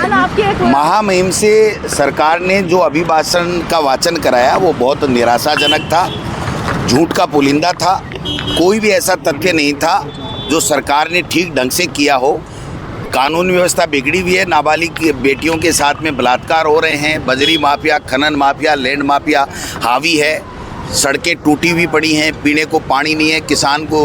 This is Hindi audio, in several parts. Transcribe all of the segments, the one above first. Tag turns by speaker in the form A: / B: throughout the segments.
A: महामहिम से सरकार ने जो अभिभाषण का वाचन कराया वो बहुत निराशाजनक था, झूठ का पुलिंदा था। कोई भी ऐसा तथ्य नहीं था जो सरकार ने ठीक ढंग से किया हो। कानून व्यवस्था बिगड़ी हुई है, नाबालिग बेटियों के साथ में बलात्कार हो रहे हैं, बजरी माफिया, खनन माफिया, लैंड माफिया हावी है, सड़कें टूटी हुई पड़ी हैं, पीने को पानी नहीं है, किसान को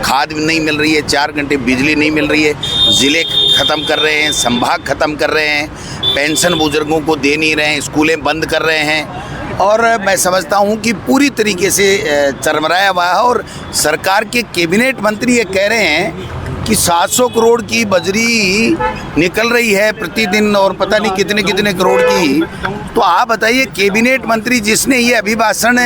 A: खाद नहीं मिल रही है, 4 घंटे बिजली नहीं मिल रही है, ज़िले ख़त्म कर रहे हैं, संभाग ख़त्म कर रहे हैं, पेंशन बुजुर्गों को दे नहीं रहे हैं, स्कूलें बंद कर रहे हैं। और मैं समझता हूं कि पूरी तरीके से चरमराया हुआ है। और सरकार के कैबिनेट मंत्री ये कह रहे हैं कि 700 करोड़ की बजरी निकल रही है प्रतिदिन और पता नहीं कितने कितने करोड़ की। तो आप बताइए, कैबिनेट मंत्री जिसने ये अभिभाषण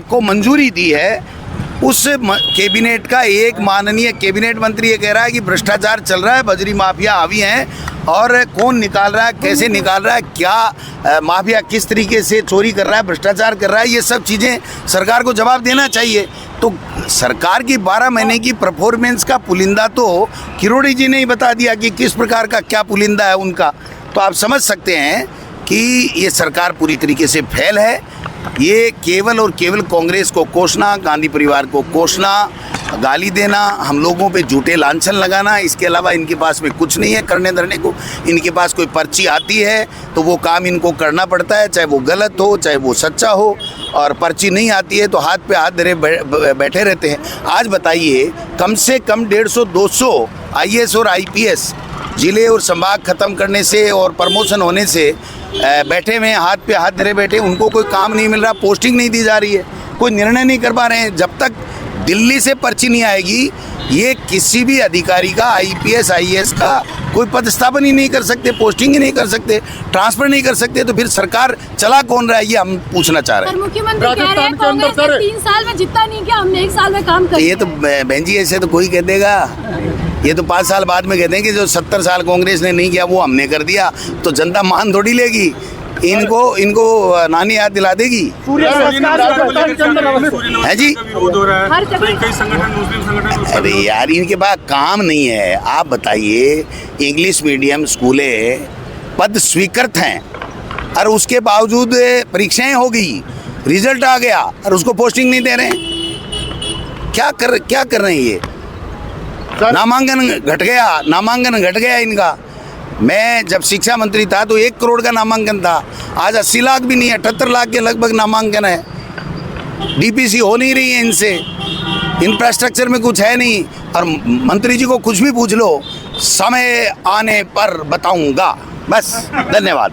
A: को मंजूरी दी है, उस कैबिनेट का एक माननीय कैबिनेट मंत्री ये कह रहा है कि भ्रष्टाचार चल रहा है, बजरी माफिया हावी हैं, और कौन निकाल रहा है, कैसे निकाल रहा है, क्या माफिया किस तरीके से चोरी कर रहा है, भ्रष्टाचार कर रहा है, ये सब चीज़ें सरकार को जवाब देना चाहिए। तो सरकार की 12 महीने की परफॉर्मेंस का पुलिंदा तो किरोड़ी जी ने ही बता दिया कि किस प्रकार का क्या पुलिंदा है उनका। तो आप समझ सकते हैं कि ये सरकार पूरी तरीके से फेल है। ये केवल और केवल कांग्रेस को कोसना, गांधी परिवार को कोसना, गाली देना, हम लोगों पे झूठे लांछन लगाना, इसके अलावा इनके पास में कुछ नहीं है करने धरने को। इनके पास कोई पर्ची आती है तो वो काम इनको करना पड़ता है, चाहे वो गलत हो चाहे वो सच्चा हो, और पर्ची नहीं आती है तो हाथ पे हाथ धरे बैठे रहते हैं। आज बताइए, कम से कम 150-200 IAS और IPS जिले और संभाग ख़त्म करने से और प्रमोशन होने से बैठे हुए हाथ पे हाथ धरे बैठे, उनको कोई काम नहीं मिल रहा, पोस्टिंग नहीं दी जा रही है, कोई निर्णय नहीं कर पा रहे हैं। जब तक दिल्ली से पर्ची नहीं आएगी, ये किसी भी अधिकारी का, IPS IAS का कोई पदस्थापन ही नहीं कर सकते, पोस्टिंग ही नहीं कर सकते, ट्रांसफर नहीं कर सकते। तो फिर सरकार चला कौन रहा है, ये हम पूछना चाह रहे हैं।
B: मुख्यमंत्री कह रहे हैं कांग्रेस ने 3 साल में जितना नहीं किया, हमने 1 साल में काम कर दिया।
A: ये तो बहन जी, ऐसे तो कोई कह देगा, ये तो 5 साल बाद में कहते हैं कि जो 70 साल कांग्रेस ने नहीं किया वो हमने कर दिया। तो जनता मान थोड़ी लेगी, इनको नानी याद दिला देगी। है जी, अरे यार, इनके पास काम नहीं है। आप बताइए, इंग्लिश मीडियम स्कूलें पद स्वीकृत हैं और उसके बावजूद परीक्षाएं हो गई, रिजल्ट आ गया और उसको पोस्टिंग नहीं दे रहे हैं। क्या कर रहे हैं ये? नामांकन घट गया इनका। मैं जब शिक्षा मंत्री था तो 1 करोड़ का नामांकन था, आज 80 लाख भी नहीं है, 78 लाख के लगभग नामांकन है। DPC हो नहीं रही है इनसे, इंफ्रास्ट्रक्चर में कुछ है नहीं। और मंत्री जी को कुछ भी पूछ लो, समय आने पर बताऊंगा। बस, धन्यवाद।